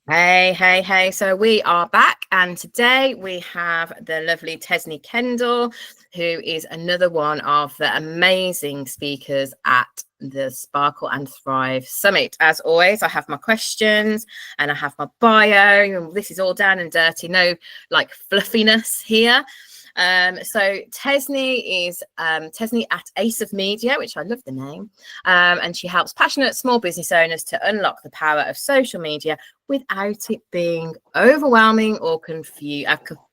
Hey. So we are back, and today we have the lovely Tesnit Kendall, who is another one of the amazing speakers at the Sparkle and Thrive Summit. As always, I have my questions and I have my bio. This is all down and dirty, no like fluffiness here. So Tesnit is Tesnit at Ace of Media, which I love the name, and she helps passionate small business owners to unlock the power of social media without it being overwhelming or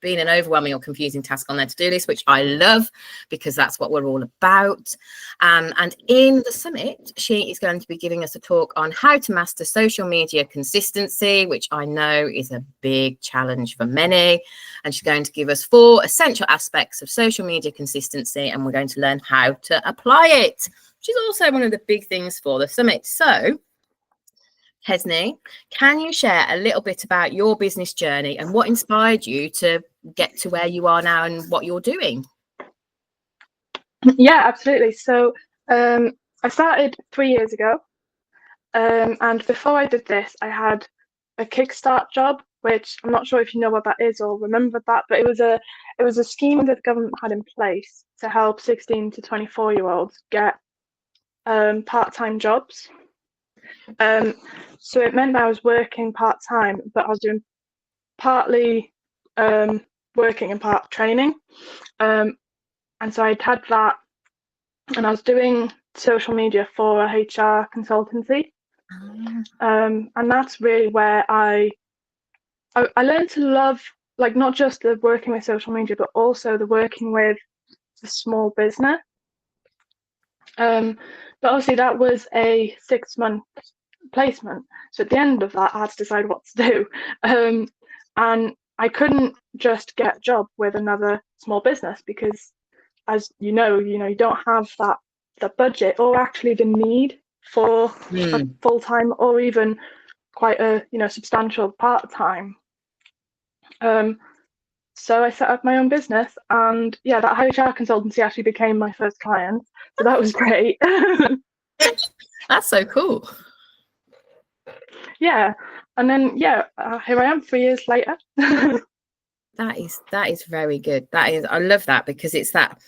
being an overwhelming or confusing task on their to-do list, which I love because that's what we're all about. And in the summit, she is going to be giving us a talk on how to master social media consistency, which I know is a big challenge for many. And she's going to give us 4 essential aspects of social media consistency, and we're going to learn how to apply it, which is also one of the big things for the summit. So Tesnit, can you share a little bit about your business journey and what inspired you to get to where you are now and what you're doing? Yeah, absolutely. So I started 3 years ago, and before I did this, I had a Kickstart job, which I'm not sure if you know what that is or remember that, but it was a scheme that the government had in place to help 16 to 24-year-olds get part-time jobs. So it meant that I was working part-time, but I was doing partly working and part training. And so I'd had that, and I was doing social media for a HR consultancy. And that's really where I learned to love, like, not just the working with social media, but also the working with the small business. But obviously that was a 6-month placement. So at the end of that, I had to decide what to do. And I couldn't just get a job with another small business because, as you know, you don't have the budget or actually the need for a full-time or even quite a substantial part-time. So I set up my own business, and yeah, that HR consultancy actually became my first client, so that was great. That's so cool. Yeah, and then here I am 3 years later. That is very good. I love that, because it's that,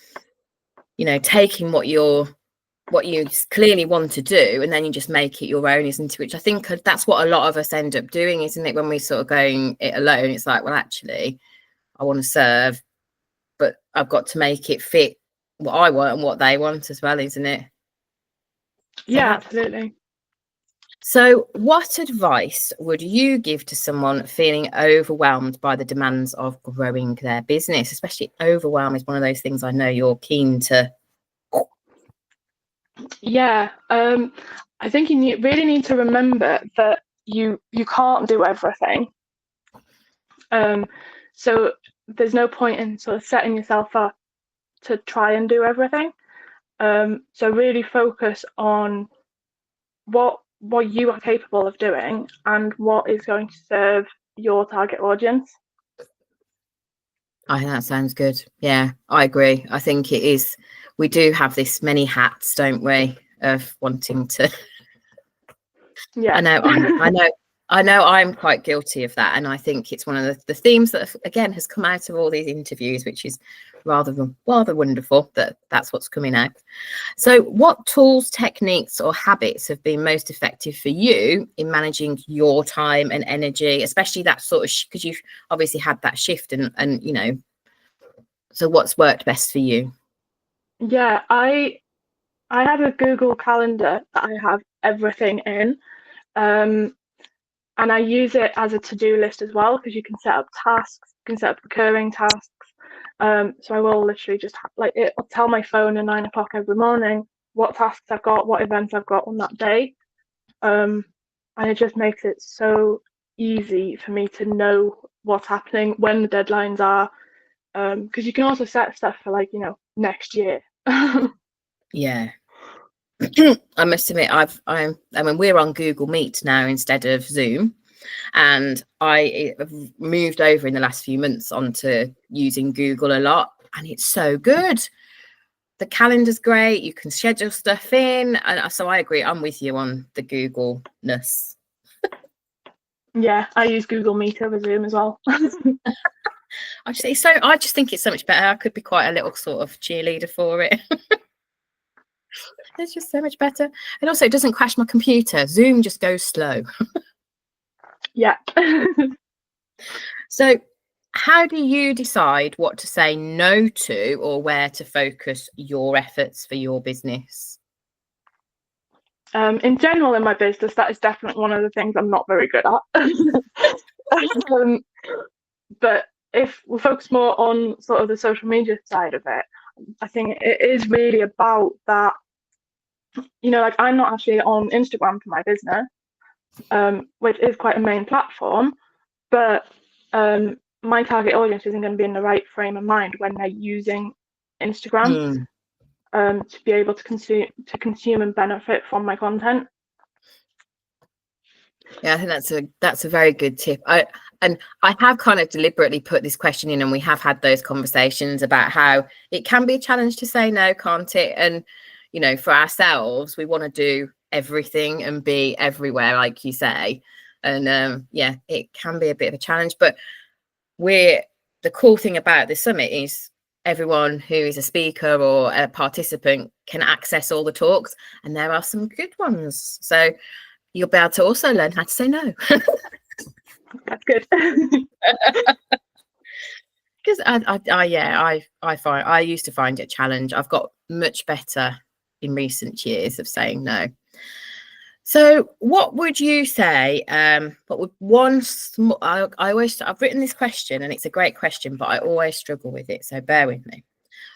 taking what you clearly want to do and then you just make it your own, isn't it? Which I think that's what a lot of us end up doing, isn't it? When we sort of going it alone, it's like, well, actually I want to serve, but I've got to make it fit what I want and what they want as well, isn't it? Yeah, absolutely. So what advice would you give to someone feeling overwhelmed by the demands of growing their business? Especially overwhelm is one of those things I know you're keen to. Yeah, I think you really need to remember that you can't do everything. So there's no point in sort of setting yourself up to try and do everything. So really focus on what you are capable of doing and what is going to serve your target audience. I think that sounds good. Yeah, I agree. I think it is. We do have this many hats, don't we, of wanting to. Yeah. I know I'm quite guilty of that. And I think it's one of the themes that, again, has come out of all these interviews, which is rather wonderful that that's what's coming out. So what tools, techniques or habits have been most effective for you in managing your time and energy, especially that sort of, because you've obviously had that shift and so what's worked best for you? Yeah, I have a Google Calendar that I have everything in. And I use it as a to-do list as well, because you can set up tasks, you can set up recurring tasks. So I will literally just I'll tell my phone at 9 o'clock every morning what tasks I've got, what events I've got on that day. And it just makes it so easy for me to know what's happening, when the deadlines are. Because you can also set stuff for next year. Yeah. I must admit, I mean, we're on Google Meet now instead of Zoom, and I have moved over in the last few months onto using Google a lot, and it's so good. The calendar's great. You can schedule stuff in, and so I agree. I'm with you on the Google-ness. Yeah, I use Google Meet over Zoom as well. I just think it's so much better. I could be quite a little sort of cheerleader for it. It's just so much better. And also it doesn't crash my computer. Zoom just goes slow. Yeah. So how do you decide what to say no to or where to focus your efforts for your business? In general, in my business, that is definitely one of the things I'm not very good at. But if we focus more on sort of the social media side of it, I think it is really about that. Like I'm not actually on Instagram for my business, which is quite a main platform, but my target audience isn't going to be in the right frame of mind when they're using Instagram to be able to consume and benefit from my content. Yeah, I think that's a very good tip. I have kind of deliberately put this question in, and we have had those conversations about how it can be a challenge to say no, can't it? And for ourselves, we want to do everything and be everywhere, like you say. And yeah, it can be a bit of a challenge. But the cool thing about the summit is everyone who is a speaker or a participant can access all the talks, and there are some good ones. So you'll be able to also learn how to say no. That's good. Because I used to find it a challenge. I've got much better in recent years of saying no. So what would you say, what would one small, I've written this question and it's a great question, but I always struggle with it. So bear with me.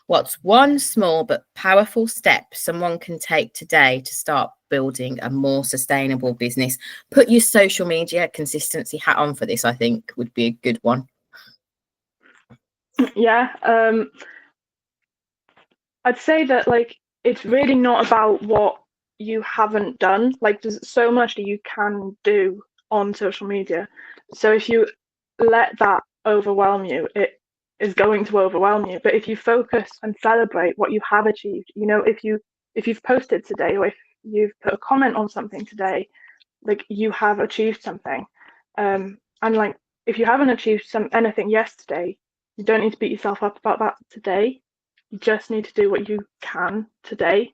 What's one small but powerful step someone can take today to start building a more sustainable business? Put your social media consistency hat on for this, I think would be a good one. Yeah. I'd say that it's really not about what you haven't done. There's so much that you can do on social media. So if you let that overwhelm you, it is going to overwhelm you. But if you focus and celebrate what you have achieved, if you've posted today, or if you've put a comment on something today, you have achieved something. And if you haven't achieved anything yesterday, you don't need to beat yourself up about that today. You just need to do what you can today.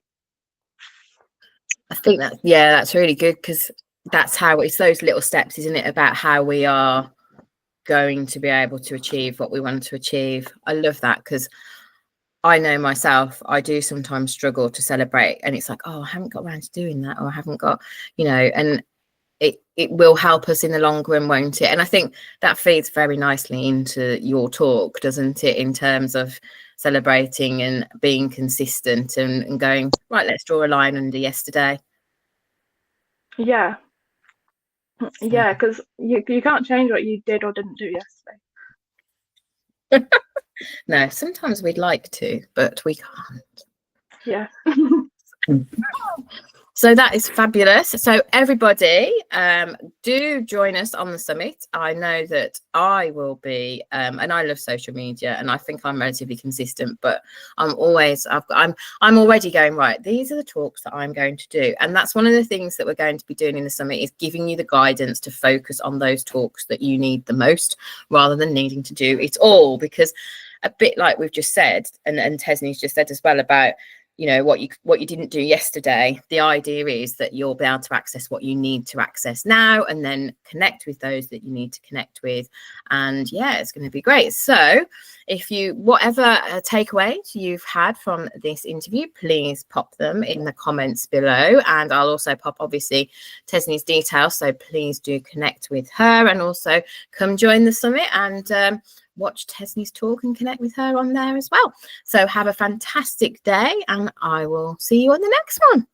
I think that's really good, because that's how it's those little steps, isn't it, about how we are going to be able to achieve what we want to achieve. I love that, because I know myself, I do sometimes struggle to celebrate, and it's like, oh, I haven't got around to doing that, or I haven't got, and it will help us in the long run, won't it? And I think that feeds very nicely into your talk, doesn't it, in terms of celebrating and being consistent and going, right, let's draw a line under yesterday. Yeah, because you can't change what you did or didn't do yesterday. No, sometimes we'd like to, but we can't. Yeah. So that is fabulous. So everybody, do join us on the summit. I know that I will be, and I love social media, and I think I'm relatively consistent, but I'm already going, right, these are the talks that I'm going to do. And that's one of the things that we're going to be doing in the summit, is giving you the guidance to focus on those talks that you need the most, rather than needing to do it all. Because a bit like we've just said, and Tesnit's just said as well, about what you didn't do yesterday, the idea is that you'll be able to access what you need to access now, and then connect with those that you need to connect with. And yeah, it's going to be great. So if whatever takeaways you've had from this interview, please pop them in the comments below, and I'll also pop obviously Tesnit's details, so please do connect with her, and also come join the summit and watch Tesnit's talk and connect with her on there as well. So have a fantastic day, and I will see you on the next one.